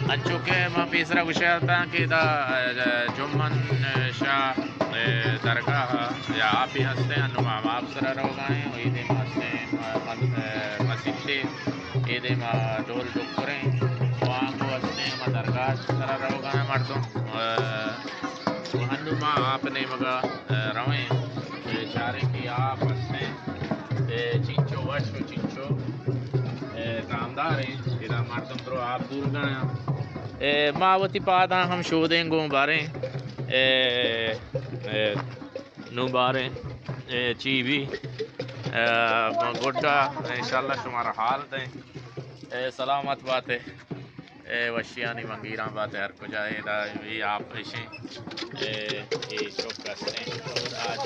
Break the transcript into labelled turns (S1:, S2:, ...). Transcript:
S1: Anchuke ma pisra wishalta ki da Jumman Shah dargah ya आप भी हंसते हैं नुमा आप सरा रोगाएं ईद हंसते मसीते ईद डोल डुक्करे वहाँ को हंसते हैं दरगाह सरा रोगाएं मर्दों हनुमा आपने मगा रवें चारे की आप हंसते चिंचो वशो चिंचो कामदार हैं इधर मर्दों तो आप दूर गए मावती पादा हम शो देंगो बारे नुबारे चीवी गोड्डा इंशाल्लाह तुम्हारा हाल दें सलामत बातें वशियानी मंगीरा बातें हर को जाए ये आप पेशे ये चौकस हैं और आज